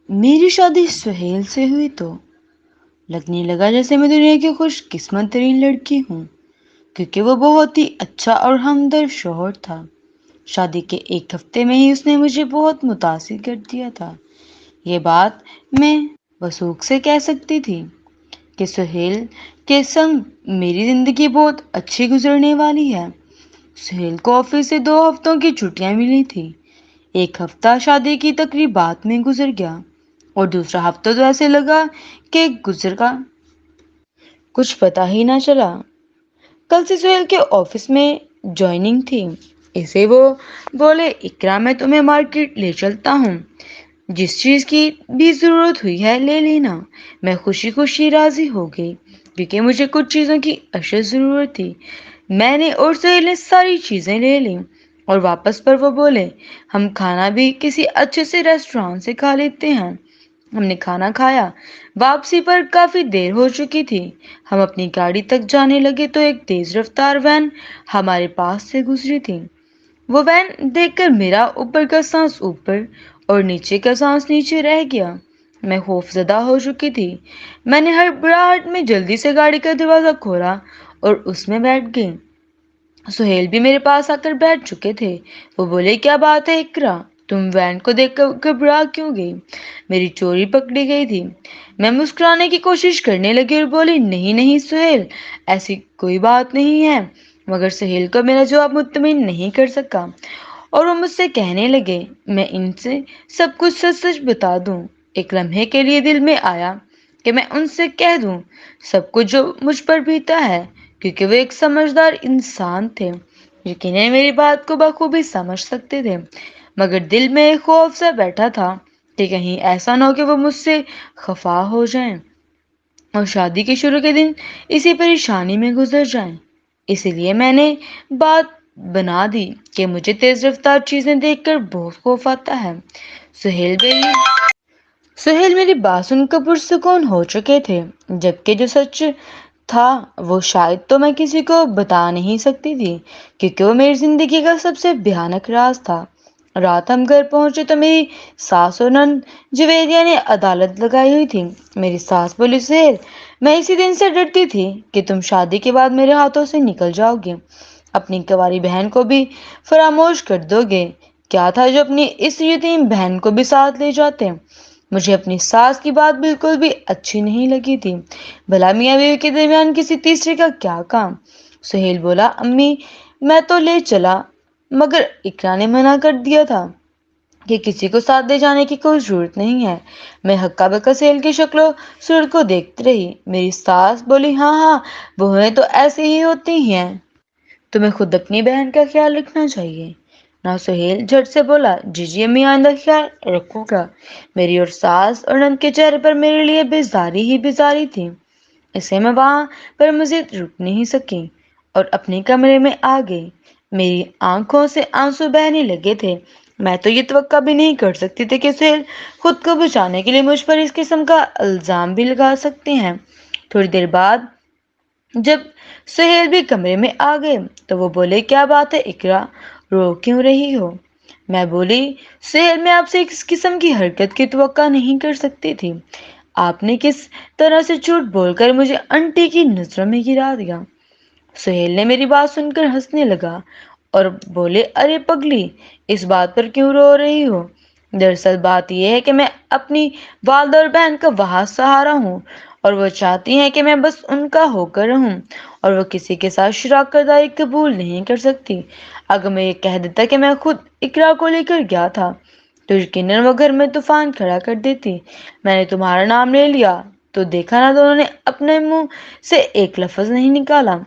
میری شادی سہیل سے ہوئی تو لگنے لگا جیسے میں دنیا کی خوش قسمت ترین لڑکی ہوں، کیونکہ وہ بہت ہی اچھا اور ہمدرد شوہر تھا۔ شادی کے ایک ہفتے میں ہی اس نے مجھے بہت متاثر کر دیا تھا۔ یہ بات میں وثوق سے کہہ سکتی تھی کہ سہیل کے سنگ میری زندگی بہت اچھی گزرنے والی ہے۔ سہیل کو آفس سے 2 ہفتوں کی چھٹیاں ملی تھی۔ ایک ہفتہ شادی کی تقریبات میں گزر گیا اور دوسرا ہفتہ تو ایسے لگا کہ گزر کا کچھ پتا ہی نہ چلا۔ کل سے سہیل کے آفس میں جوائننگ تھی۔ اسے وہ بولے، اقرا میں تمہیں مارکیٹ لے چلتا ہوں، جس چیز کی بھی ضرورت ہوئی ہے لے لینا۔ میں خوشی خوشی راضی ہو گئی کیونکہ مجھے کچھ چیزوں کی اشد ضرورت تھی۔ میں نے اور سہیل نے ساری چیزیں لے لیں اور واپس پر وہ بولے، ہم کھانا بھی کسی اچھے سے ریسٹورانٹ سے کھا لیتے ہیں۔ ہم نے کھانا کھایا، واپسی پر کافی دیر ہو چکی تھی۔ ہم اپنی گاڑی تک جانے لگے تو ایک تیز رفتار وین ہمارے پاس سے گزری تھی۔ وہ وین دیکھ کر میرا اوپر کا سانس اوپر اور نیچے کا سانس نیچے رہ گیا۔ میں خوف زدہ ہو چکی تھی۔ میں نے ہڑبڑاہٹ میں جلدی سے گاڑی کا دروازہ کھولا اور اس میں بیٹھ گئی۔ سہیل بھی میرے پاس آ کر بیٹھ چکے تھے۔ وہ بولے، کیا بات ہے اقرا، تم وین کو دیکھ کر گھبرا کیوں گئی؟ میری چوری پکڑی گئی تھی۔ میں مسکرانے کی کوشش کرنے لگی اور بولی، نہیں نہیں سہیل، ایسی کوئی بات نہیں ہے۔ مگر سہیل کو میرا جواب مطمئن نہیں کر سکا اور وہ مجھ سے کہنے لگے، میں ان سے سب کچھ سچ سچ بتا دوں۔ ایک لمحے کے لیے دل میں آیا کہ میں ان سے کہہ دوں سب کچھ جو مجھ پر بیتا ہے، کیونکہ وہ ایک سمجھدار انسان تھے، یقیناً میری بات کو بخوبی سمجھ سکتے تھے۔ مگر دل میں ایک خوف سا بیٹھا تھا کہ کہیں ایسا نہ ہو کہ وہ مجھ سے خفا ہو جائیں اور شادی کے شروع کے دن اسی پریشانی میں گزر جائیں۔ اسی لیے میں نے بات بنا دی کہ مجھے تیز رفتار چیزیں دیکھ کر بہت خوف آتا ہے۔ سہیل میری سہیل میری بات سن کر پرسکون ہو چکے تھے، جبکہ جو سچ تھا وہ شاید تو میں کسی کو بتا نہیں سکتی تھی، کیونکہ وہ میری زندگی کا سب سے بھیانک راز تھا۔ رات ہم گھر پہنچے تو میری ساس اور نند جویریہ نے عدالت لگائی ہوئی تھی۔ میری ساس بولی، سہیل، میں اسی دن سے ڈرتی تھی کہ تم شادی کے بعد میرے ہاتھوں سے نکل جاؤ گے، اپنی کنواری بہن کو بھی فراموش کر دو گے۔ کیا تھا جو اپنی اس یتیم بہن کو بھی ساتھ لے جاتے؟ مجھے اپنی ساس کی بات بالکل بھی اچھی نہیں لگی تھی۔ بھلا میاں بیوی کے درمیان کسی تیسرے کا کیا کام؟ سہیل بولا، امی میں تو لے چلا، مگر اقرا نے منع کر دیا تھا کہ کسی کو ساتھ لے جانے کی کوئی ضرورت نہیں ہے۔ میں ہکا بکا سہیل کی شکل و صورت کو دیکھتی رہی۔ میری ساس بولی، ہاں ہاں، بہویں تو ایسی ہی ہوتی ہیں، تمہیں خود اپنی بہن کا خیال رکھنا چاہیے نا۔ سہیل جھٹ سے بولا، جی جی امی، آئندہ خیال رکھوں گا۔ میری اور ساس اور نند کے چہرے پر میرے لیے بیزاری ہی بیزاری تھی، اسے میں وہاں پر مزید رک نہیں سکی اور اپنے کمرے میں آ گئی۔ میری آنکھوں سے آنسو بہنے لگے تھے۔ میں تو یہ توقع بھی نہیں کر سکتی تھی کہ سہیل خود کو بچانے کے لیے مجھ پر اس قسم کا الزام بھی لگا سکتے ہیں۔ تھوڑی دیر بعد جب سہیل بھی کمرے میں آ گئے تو وہ بولے، کیا بات ہے اقرا، رو کیوں رہی ہو؟ میں بولی، سہیل، میں آپ سے اس قسم کی حرکت کی توقع نہیں کر سکتی تھی۔ آپ نے کس طرح سے جھوٹ بول کر مجھے انٹی کی نظروں میں گرا دیا۔ سہیل نے میری بات سن کر ہنسنے لگا اور بولے، ارے پگلی، اس بات پر کیوں رو رہی ہو؟ دراصل بات یہ ہے کہ میں اپنی والدہ اور بہن کا وہاں سہارا ہوں اور وہ چاہتی ہیں کہ میں بس ان کا ہو کر رہوں اور وہ کسی کے ساتھ شراکت داری قبول نہیں کر سکتی۔ اگر میں یہ کہہ دیتا کہ میں خود اقرا کو لے کر گیا تھا تو یقیناً وہ گھر میں طوفان کھڑا کر دیتی۔ میں نے تمہارا نام لے لیا تو دیکھا نا، دونوں نے اپنے منہ سے ایک لفظ نہیں نکالا۔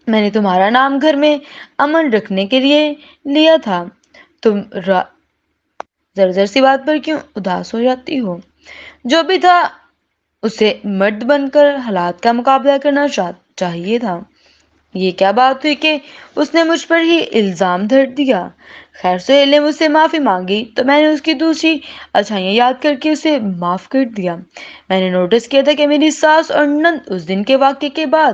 میں نے تمہارا نام گھر میں امن رکھنے کے لیے لیا تھا۔ تم ذرا ذرا سی بات پر کیوں اداس ہو جاتی ہو؟ جو بھی تھا اسے مرد بن کر حالات کا مقابلہ کرنا چاہیے تھا۔ یہ کیا بات ہوئی کہ اس نے مجھ پر ہی الزام دھر دیا؟ خیر، سہیل نے مجھ سے معافی مانگی تو میں نے اس کی دوسری اچھائیاں یاد کر کے اسے معاف کر دیا۔ میں نے نوٹس کیا تھا کہ میری ساس اور نند اس دن کے واقعے کے بعد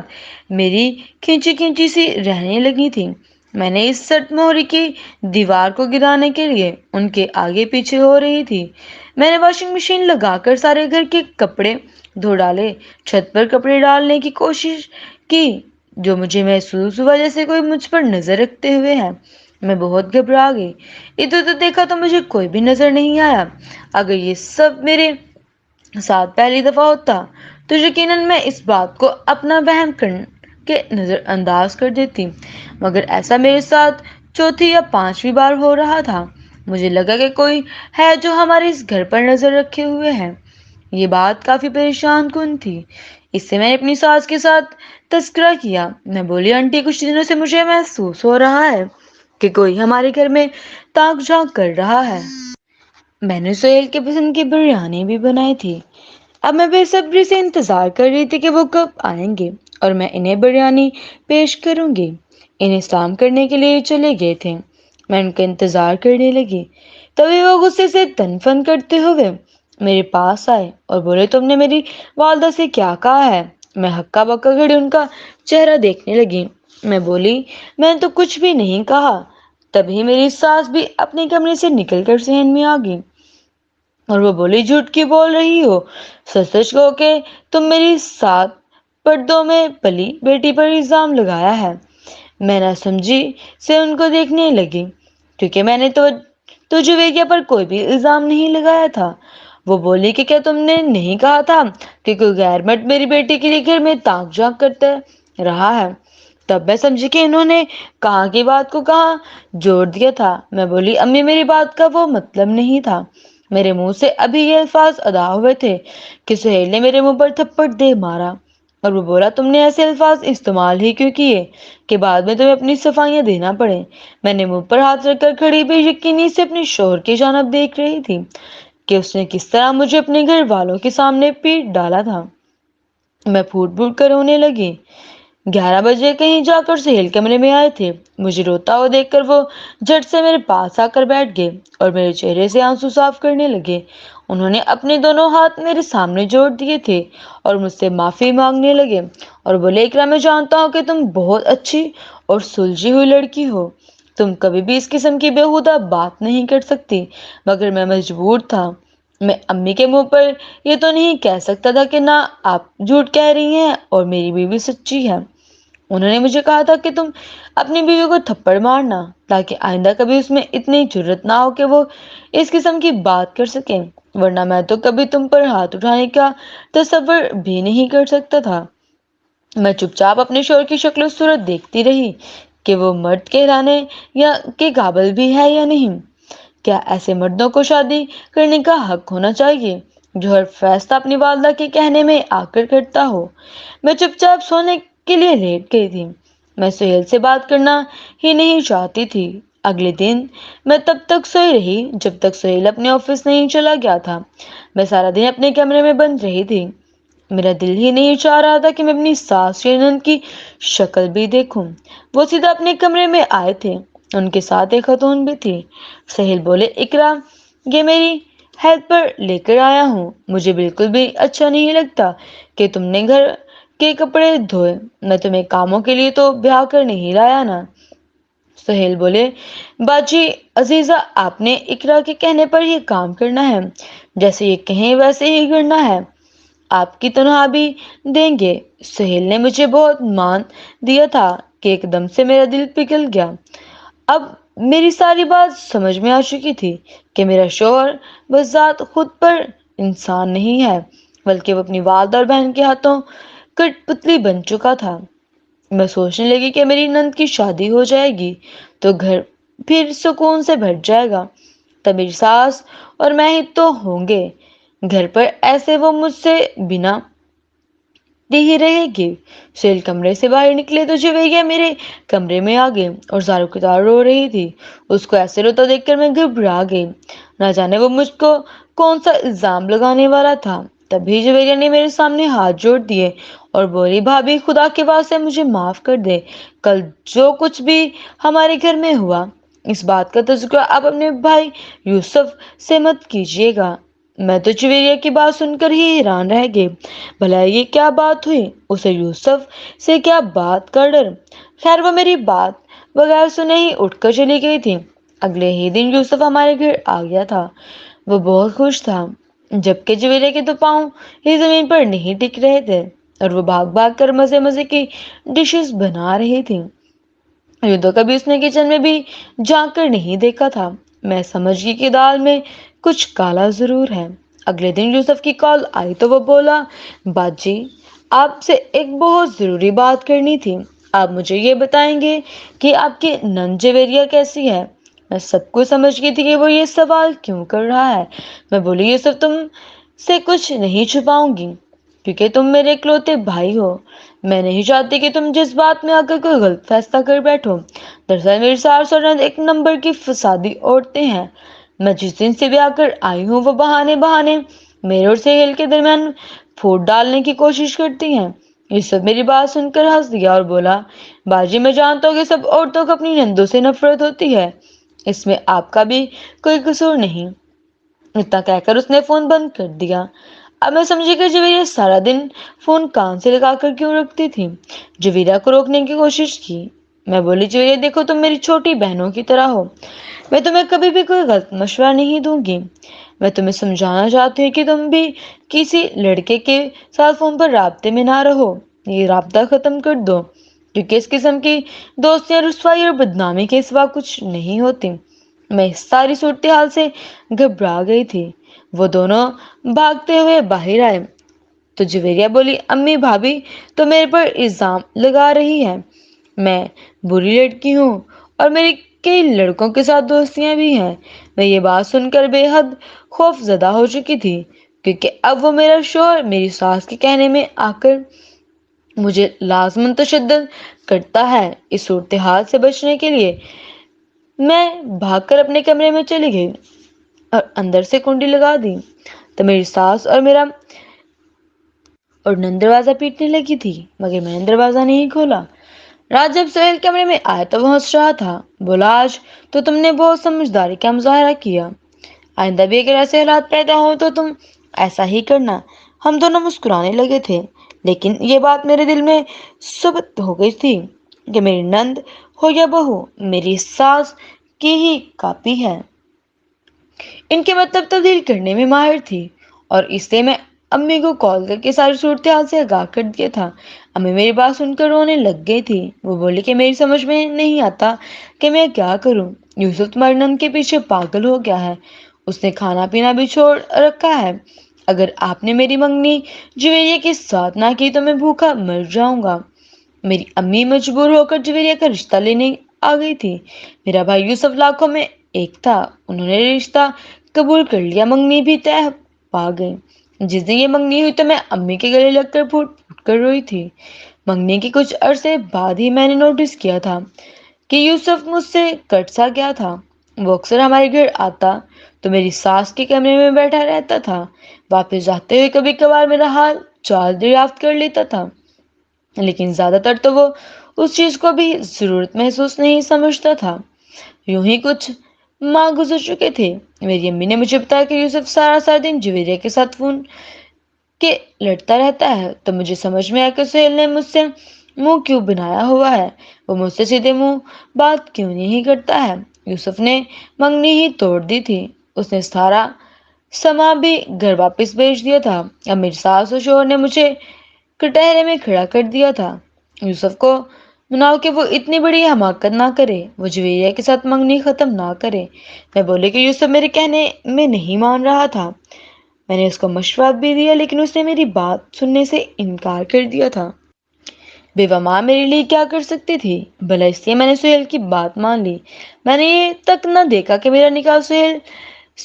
میری کھینچی کھینچی سی رہنے لگی تھی۔ میں نے اس سرد مہری کی دیوار کو گرانے کے لیے ان کے آگے پیچھے ہو رہی تھی۔ میں نے واشنگ مشین لگا کر سارے گھر کے کپڑے دھو ڈالے، چھت پر کپڑے ڈالنے کی کوشش کی، جو مجھے محسوس ہوا جیسے کوئی مجھ پر نظر رکھتے ہوئے ہے۔ میں بہت گھبرا گئی، ادھر ادھر دیکھا تو مجھے کوئی بھی نظر نہیں آیا۔ اگر یہ سب میرے ساتھ پہلی دفعہ ہوتا تو یقیناً میں اس بات کو اپنا وہم کر کے نظر انداز کر دیتی، مگر ایسا میرے ساتھ چوتھی یا پانچویں بار ہو رہا تھا۔ مجھے لگا کہ کوئی ہے جو ہمارے اس گھر پر نظر رکھے ہوئے ہے۔ یہ بات کافی پریشان کن تھی۔ اس سے میں نے اپنی ساس کے ساتھ تذکرہ کیا۔ میں بولی، آنٹی کچھ دنوں سے مجھے محسوس ہو رہا ہے کہ کوئی ہمارے گھر میں تاک جھانک کر رہا ہے۔ میں نے سہیل کے پسند کی بریانی بھی بنائی تھی۔ اب میں بے صبری سے انتظار کر رہی تھی کہ وہ کب آئیں گے اور میں انہیں بریانی پیش کروں گی۔ انہیں سلام کرنے کے لیے چلے گئے تھے۔ میں ان کا انتظار کرنے لگی، تبھی وہ غصے سے تن فن کرتے ہوئے میرے پاس آئے اور بولے، تم نے میری والدہ سے کیا کہا ہے؟ میں ہکا بکا کھڑی ان کا چہرہ دیکھنے لگی۔ میں بولی، میں نے تو کچھ بھی نہیں کہا۔ تبھی میری ساس بھی اپنے کمرے سے نکل کر صحن میں آ گئی اور وہ بولی، جھوٹ کیوں بول رہی ہو؟ سچ سچ کہو کہ تم میری سات پردوں میں پلی بیٹی پر الزام لگایا ہے۔ میں نہ سمجھی سے ان کو دیکھنے لگی، کیونکہ میں نے تو جویریہ پر کوئی بھی الزام نہیں لگایا تھا۔ وہ بولی کہ کیا تم نے نہیں کہا تھا کہ کوئی غیر مرد میری بیٹی کے لیے گھر میں تاک جھانک کرتا رہا ہے؟ تب میں سمجھی کہ انہوں نے کہاں کی بات کو کہاں جوڑ دیا تھا۔ میں بولی، امی میری بات کا وہ مطلب نہیں تھا۔ میرے منہ سے ابھی یہ الفاظ ادا ہوئے تھے کہ سہیل نے میرے منہ پر تھپڑ دے مارا اور وہ بولا، تم نے ایسے الفاظ استعمال ہی کیوں کیے کہ بعد میں تمہیں اپنی صفائیاں دینا پڑے؟ میں نے منہ پر ہاتھ رکھ کر کھڑی بے یقینی سے اپنے شوہر کی جانب دیکھ رہی تھی کہ اس نے کس طرح مجھے اپنے گھر والوں کے سامنے پیٹ ڈالا تھا۔ میں پھوٹ پھوٹ کر رونے لگی۔ 11 بجے کہیں جا کر سہیل کمرے میں آئے تھے۔ مجھے روتا ہوا دیکھ کر وہ جھٹ سے میرے پاس آ کر بیٹھ گئے اور میرے چہرے سے آنسو صاف کرنے لگے۔ انہوں نے اپنے دونوں ہاتھ میرے سامنے جوڑ دیے تھے اور مجھ سے معافی مانگنے لگے اور بولے، اقرا میں جانتا ہوں کہ تم بہت اچھی اور سلجھی ہوئی لڑکی ہو، تم کبھی بھی اس قسم کی بیہودہ بات نہیں کر سکتی، مگر میں مجبور تھا۔ میں امی کے منہ پر یہ تو نہیں کہہ سکتا تھا کہ نہ آپ جھوٹ کہہ رہی ہیں اور میری بیوی سچی ہے۔ انہوں نے مجھے کہا تھا کہ تم اپنی بیوی کو تھپڑ مارنا تاکہ آئندہ کبھی اس میں اتنی جرت نہ ہو کہ وہ اس قسم کی بات کر سکے، ورنہ میں تو کبھی تم پر ہاتھ اٹھانے کا تصور بھی نہیں کر سکتا تھا۔ میں چپ چاپ اپنے شوہر کی شکل و صورت دیکھتی رہی کہ وہ مرد کہلانے یا کے قابل بھی ہے یا نہیں۔ کیا ایسے مردوں کو شادی کرنے کا حق ہونا چاہیے جو ہر فیصلہ اپنی والدہ کے کہنے میں آ کر کرتا ہو؟ میں چپ چاپ سونے کے لیے لیٹ گئی تھی۔ میں سہیل سے بات کرنا ہی نہیں چاہتی تھی۔ اگلے دن میں تب تک سوئی رہی جب تک سہیل اپنے آفس نہیں چلا گیا تھا۔ میں سارا دن اپنے کمرے میں بند رہی تھی۔ میرا دل ہی نہیں چاہ رہا تھا کہ میں اپنی ساس یا نند کی شکل بھی دیکھوں۔ وہ سیدھا اپنے کمرے میں آئے تھے، ان کے ساتھ ایک خاتون بھی تھی۔ سہیل بولے، اقرا یہ میری ہیلپ پر لے کر آیا ہوں، مجھے بالکل بھی اچھا نہیں لگتا کہ تم نے گھر کے کپڑے دھوئے، میں تمہیں کاموں کے لیے تو بیاہ کر نہیں لایا نا۔ سہیل بولے، باجی عزیزہ آپ نے اقرا کے کہنے پر یہ کام کرنا ہے، جیسے یہ کہیں ویسے ہی کرنا ہے، آپ کی تنخواہ بھی دیں گے۔ سہیل نے مجھے بہت مان دیا تھا کہ ایک دم سے میرا دل پگھل گیا۔ اب میری ساری بات سمجھ میں آ چکی تھی کہ میرا شوہر بذات خود پر انسان نہیں ہے، بلکہ وہ اپنی والدہ اور بہن کے ہاتھوں کٹ پتلی بن چکا تھا۔ میں سوچنے لگی کہ میری نند کی شادی ہو جائے گی تو گھر پھر سکون سے بھر جائے گا، تب میری ساس اور میں ہی تو ہوں گے گھر پر، ایسے وہ مجھ سے بنا ہی رہے گی۔ سہیل کمرے سے باہر نکلے تو جویریہ میرے کمرے میں آ گئی اور زاروں کی طرح رو رہی تھی۔ اس کو ایسے روتا دیکھ کر میں گھبرا گئی، نہ جانے وہ مجھ کو کون سا الزام لگانے والا تھا۔ تبھی جویریہ نے میرے سامنے ہاتھ جوڑ دیے اور بولی، بھابھی خدا کے واسطے مجھے معاف کر دے، کل جو کچھ بھی ہمارے گھر میں ہوا اس بات کا تذکرہ آپ اپنے بھائی یوسف سے مت کیجیے گا۔ میں تو جویریہ کی بات سن کر ہی حیران رہ گئی، بھلا یہ کیا بات ہوئی، اسے یوسف سے کیا بات کا ڈر؟ خیر وہ میری بات بغیر سنے ہی اٹھ کر چلی گئی تھی۔ اگلے ہی دن یوسف ہمارے گھر آ گیا تھا۔ وہ بہت خوش تھا، جبکہ جویریہ کے تو پاؤں ہی زمین پر نہیں ٹک رہے تھے اور وہ بھاگ بھاگ کر مزے مزے کی ڈشز بنا رہی تھی۔ یوں تو کبھی اس نے کچن میں بھی جا کر نہیں دیکھا تھا۔ میں سمجھ گئی کہ دال میں کچھ کالا ضرور ہے۔ اگلے دن یوسف کی کال آئی تو وہ بولا، باجی آپ سے ایک بہت ضروری بات کرنی تھی۔ آپ مجھے یہ بتائیں گے کہ آپ کی نند جویریہ کیسی ہے؟ میں سب کو سمجھ گئی تھی کہ وہ یہ سوال کیوں کر رہا ہے۔ میں بولی، یوسف تم سے کچھ نہیں چھپاؤں گی کیونکہ تم میرے اکلوتے بھائی ہو۔ میں نہیں چاہتی کہ تم جس بات میں آ کر کوئی غلط فیصلہ کر بیٹھو۔ دراصل میری ساس اور نند ایک نمبر کی فسادی عورتیں ہیں۔ میں جس دن سے بھی آ کر آئی ہوں وہ بہانے بہانے میرے اور سہیل کے درمیان پھوٹ ڈالنے کی کوشش کرتی ہیں۔ یہ سب میری بات سن کر ہنس دیا اور بولا، باجی میں جانتا ہوں کہ سب عورتوں کو اپنی نندوں سے نفرت ہوتی ہے، اس میں آپ کا بھی کوئی قصور نہیں۔ اتنا کہہ کر اس نے فون بند کر دیا۔ اب میں سمجھی کہ جویریہ سارا دن فون کان سے لگا کر کیوں رکھتی تھی۔ جویریہ کو روکنے کی کوشش کی۔ میں بولی، جویریہ دیکھو تم میری چھوٹی بہنوں کی طرح ہو، میں تمہیں کبھی بھی کوئی غلط مشورہ نہیں دوں گی۔ میں تمہیں سمجھانا چاہتی ہوں کہ تم بھی کسی لڑکے کے ساتھ فون پر رابطے میں نہ رہو، یہ رابطہ ختم کر دو، کیونکہ اس قسم کی دوستیاں رسوائی اور بدنامی کے سوا کچھ نہیں ہوتی۔ میں اس ساری صورتحال سے گھبرا گئی تھی۔ وہ دونوں بھاگتے ہوئے باہر آئے تو جویریہ بولی، امی بھابھی تو میرے پر الزام لگا رہی ہے، میں بری لڑکی ہوں اور میری کئی لڑکوں کے ساتھ دوستیاں بھی ہیں۔ میں یہ بات سن کر بے حد خوف زدہ ہو چکی تھی، کیونکہ اب وہ میرا شوہر میری ساس کے کہنے میں آ کر مجھے لازماً تشدد کرتا ہے۔ اس صورتحال سے بچنے کے لیے میں بھاگ کر اپنے کمرے میں چلی گئی اور اندر سے کنڈی لگا دی تو میری ساس اور نند دروازہ پیٹنے لگی تھی، مگر میں نے دروازہ نہیں کھولا۔ رات جب سہیل کمرے میں آیا تو وہ ہنس رہا تھا۔ بولا، آج تو تم نے بہت سمجھداری کا مظاہرہ کیا، آئندہ بھی اگر ایسے حالات پیدا ہوں تو تم ایسا ہی کرنا۔ ہم دونوں مسکرانے لگے تھے، لیکن یہ بات میرے دل میں ثبت ہو گئی تھی کہ میری نند ہو یا بہو میری ساس کی ہی کاپی ہے، ان کے مطلب تبدیل کرنے میں ماہر تھی، اور اس لیے میں امی کو کال کر کے ساری صورتحال سے آگاہ کر دیا تھا۔ امی میری بات سن کر رونے لگ گئی تھی۔ وہ بولی کہ میری سمجھ میں نہیں آتا کہ میں کیا کروں۔ یوسف تمہاری نند کے پیچھے پاگل ہو گیا ہے، اس نے کھانا پینا بھی چھوڑ رکھا ہے۔ اگر آپ نے میری منگنی جویریہ کے ساتھ نہ کی تو میں بھوکا مر جاؤں گا۔ میری امی مجبور ہو کر جویریہ کا رشتہ لینے آ گئی تھی۔ میرا بھائی یوسف لاکھوں میں ایک تھا، انہوں نے رشتہ قبول کر لیا، منگنی بھی طے پا گئی۔ جس دن یہ منگنی ہوئی تو میں امی کے گلے لگ کر پھوٹ پھوٹ کر روئی تھی۔ منگنی کے کچھ عرصے بعد ہی میں نے نوٹس کیا تھا کہ یوسف مجھ سے کٹ سا گیا تھا۔ وہ اکثر ہمارے گھر آتا تو میری ساس کے کمرے میں بیٹھا رہتا تھا، واپس جاتے ہوئے کبھی کبھار میرا حال چال دریافت کر لیتا تھا، لیکن زیادہ تر تو وہ اس چیز کو بھی ضرورت محسوس نہیں سمجھتا تھا۔ یوں ہی کچھ ماہ گزر چکے تھے۔ میری امی نے مجھے بتایا کہ یوسف سارا دن جویریہ کے ساتھ فون کے لڑتا رہتا ہے، تو مجھے سمجھ میں آیا کہ سہیل نے مجھ سے منہ کیوں بنایا ہوا ہے، وہ مجھ سے سیدھے منہ بات کیوں نہیں کرتا ہے۔ یوسف نے منگنی ہی توڑ دی تھی، اس نے سارا سامان بھی گھر واپس بھیج دیا تھا۔ اب میری ساس اور شوہر نے مجھے کٹہرے میں کھڑا کر دیا تھا۔ یوسف کو مناؤ کہ وہ اتنی بڑی حماقت نہ کرے، وہ جویریہ کے ساتھ منگنی ختم نہ کرے۔ میں بولی کہ یوسف میرے کہنے میں نہیں مان رہا تھا۔ میں نے اس کو مشورہ بھی دیا، لیکن اس نے میری بات سننے سے انکار کر دیا تھا۔ بیوہ ماں میرے لیے کیا کر سکتی تھی؟ بھلا اس لیے میں نے سہیل کی بات مان لی۔ میں نے یہ تک نہ دیکھا کہ میرا نکاح سہیل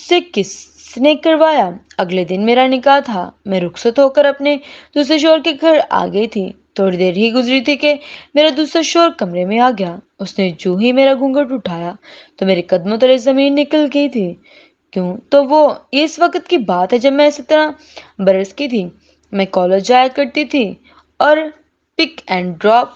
سے کس نے کروایا۔ اگلے دن میرا نکاح تھا۔ میں رخصت ہو کر اپنے دوسرے شوہر کے گھر آ گئی تھی۔ تھوڑی دیر ہی گزری تھی کہ میرا دوسرا شوہر کمرے میں آ گیا۔ اس نے جو ہی میرا گھونگھٹ اٹھایا تو میرے قدموں تلے زمین نکل گئی تھی۔ کیوں تو وہ یہ اس وقت کی بات ہے جب میں 17 برس کی تھی۔ میں کالج جایا کرتی تھی اور پک اینڈ ڈراپ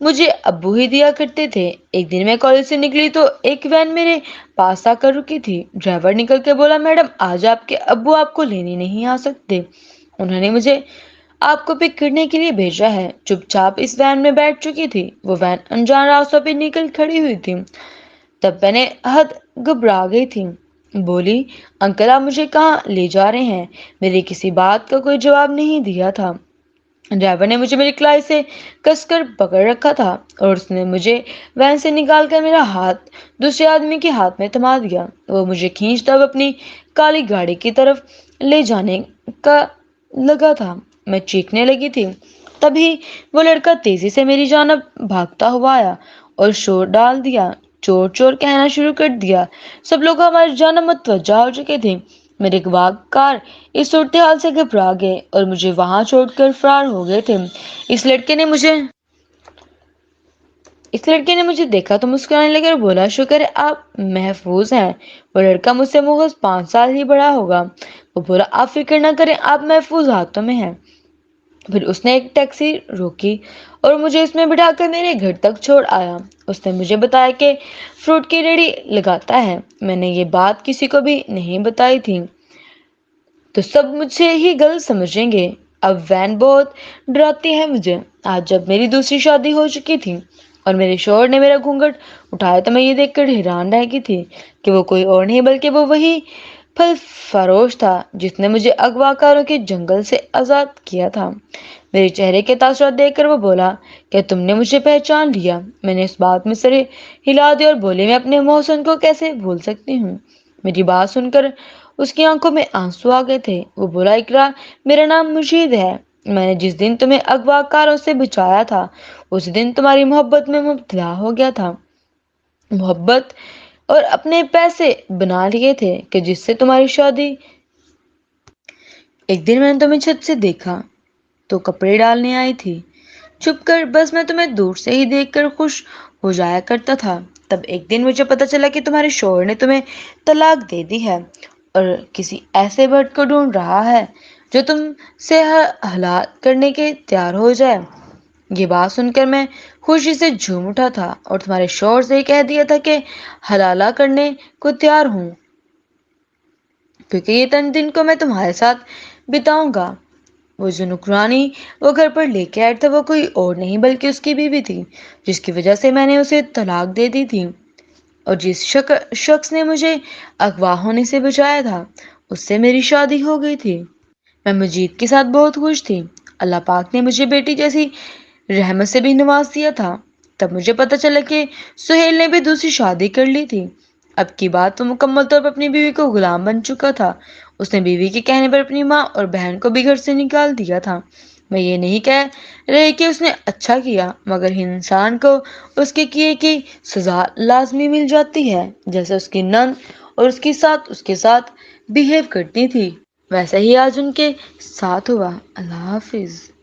مجھے ابو ہی دیا کرتے تھے۔ ایک دن میں کالج سے نکلی تو ایک وین میرے پاس آ کر رکی تھی۔ ڈرائیور نکل کے بولا، میڈم آج آپ کے ابو آپ کو لینے نہیں آ سکتے، انہوں نے مجھے آپ کو پک کرنے کے لیے بھیجا ہے۔ چپ چاپ اس وین میں بیٹھ چکی تھی۔ وہ وین انجان راستوں پہ نکل کھڑی ہوئی تھی۔ تب میں نے حد گھبرا گئی تھی۔ بولی، انکل آپ مجھے کہاں لے جا رہے ہیں؟ میری کسی بات کا کوئی جواب نہیں دیا تھا۔ ڈرائیور نے مجھے میری کلائی سے کس کر پکڑ رکھا تھا اور اس نے مجھے وین سے نکال کر میرا ہاتھ دوسرے آدمی کے ہاتھ میں تھما دیا۔ وہ مجھے کھینچتا ہوا اپنی کالی گاڑی کی طرف لے جانے کا لگا تھا۔ میں چیخنے لگی تھی، تبھی وہ لڑکا تیزی سے میری جانب بھاگتا ہوا آیا اور شور ڈال دیا، چور چور کہنا شروع کر دیا۔ سب لوگ ہماری جانب متوجہ ہو چکے تھے۔ میرے اغوا کار اس صورتحال سے گھبرا گئے اور مجھے وہاں چھوڑ کر فرار ہو گئے تھے۔ اس لڑکے نے مجھے دیکھا تو مسکرانے لگا اور بولا، شکر ہے آپ محفوظ ہیں۔ وہ لڑکا مجھ سے محض 5 سال ہی بڑا ہوگا۔ وہ بولا، آپ فکر نہ کریں، آپ محفوظ ہاتھوں میں ہیں۔ پھر اس نے ایک ٹیکسی روکی اور مجھے اس میں بٹھا کر میرے گھر تک چھوڑ آیا۔ اس نے مجھے بتایا کہ فروٹ کی ریڑھی لگاتا ہے۔ میں نے یہ بات کسی کو بھی نہیں بتائی تھی تو سب مجھے ہی غلط سمجھیں گے۔ اب وین بہت ڈراتی ہے مجھے۔ آج جب میری دوسری شادی ہو چکی تھی اور میرے شوہر نے میرا گھونگھٹ اٹھایا تو میں یہ دیکھ کر حیران رہ گئی تھی کہ وہ کوئی اور نہیں بلکہ وہ وہی پھل فروش تھا جس نے مجھے اغوا کاروں کے جنگل سے آزاد کیا تھا۔ میرے چہرے کے تاثرات دیکھ کر وہ بولا، کیا تم نے مجھے پہچان لیا؟ میں نے اس بات میں سر ہلا دیا اور بولی، میں اپنے محسن کو کیسے بھول سکتی ہوں؟ میری بات سن کر اس کی آنکھوں میں آنسو آ گئے تھے۔ وہ بولا، اقرا، میرا نام مجید ہے۔ میں نے جس دن تمہیں اغوا کاروں سے بچایا تھا اس دن تمہاری محبت میں مبتلا ہو گیا تھا۔ محبت اور اپنے پیسے بنا لیے تھے کہ جس سے تمہاری شادی۔ ایک دن میں نے تمہیں چھت سے دیکھا تو کپڑے ڈالنے آئی تھی چھپ کر، بس میں تمہیں دور سے ہی دیکھ کر خوش ہو جایا کرتا تھا۔ تب ایک دن مجھے پتا چلا کہ تمہارے شوہر نے تمہیں طلاق دے دی ہے اور کسی ایسے مرد کو ڈھونڈ رہا ہے جو تم سے ہلاک کرنے کے تیار ہو جائے۔ یہ بات سن کر میں خوشی سے جھوم اٹھا تھا اور تمہارے شوہر سے کہہ دیا تھا کہ حلالہ کرنے کو تیار ہوں، کیونکہ یہ 3 دن کو میں تمہارے ساتھ بتاؤں گا۔ وہ جو نوکرانی وہ گھر پر لے کے آیا تھا وہ کوئی اور نہیں بلکہ اس کی بیوی تھی، جس کی وجہ سے میں نے اسے طلاق دے دی تھی، اور جس شخص نے مجھے اغوا ہونے سے بچایا تھا اس سے میری شادی ہو گئی تھی۔ میں مجید کے ساتھ بہت خوش تھی۔ اللہ پاک نے مجھے بیٹی جیسی رحمت سے بھی نواز دیا تھا۔ تب مجھے پتا چلا کہ سہیل نے بھی دوسری شادی کر لی تھی۔ اب کی بات وہ مکمل طور پر اپنی بیوی کو غلام بن چکا تھا۔ اس نے بیوی کے کہنے پر اپنی ماں اور بہن کو بھی گھر سے نکال دیا تھا۔ میں یہ نہیں کہہ رہی کہ اس نے اچھا کیا، مگر انسان کو اس کے کیے کی سزا لازمی مل جاتی ہے۔ جیسے اس کی نند اور اس کے ساتھ بیہیو کرتی تھی ویسا ہی آج ان کے ساتھ ہوا۔ اللہ حافظ۔